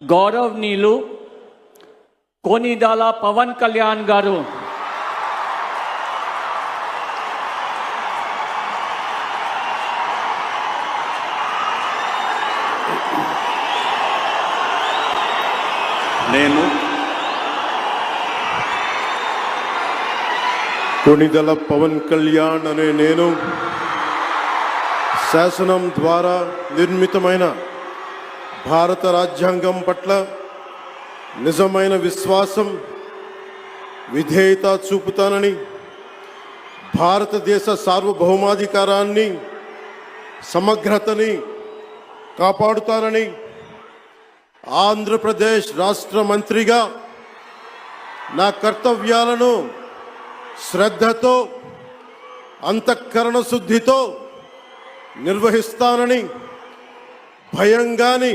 గౌరవనీయులు కొనిదెల పవన్ కళ్యాణ్ గారు నేను కొనిదెల పవన్ కళ్యాణ్ అనే నేను శాసనం ద్వారా నిర్మితమైన భారత రాజ్యాంగం పట్ల నిజమైన విశ్వాసం విధేయత చూపుతానని, భారతదేశ సార్వభౌమాధికారాన్ని సమగ్రతని కాపాడుతానని, ఆంధ్రప్రదేశ్ రాష్ట్ర మంత్రిగా నా కర్తవ్యాలను శ్రద్ధతో అంతఃకరణ శుద్ధితో నిర్వహిస్తానని భయం గాని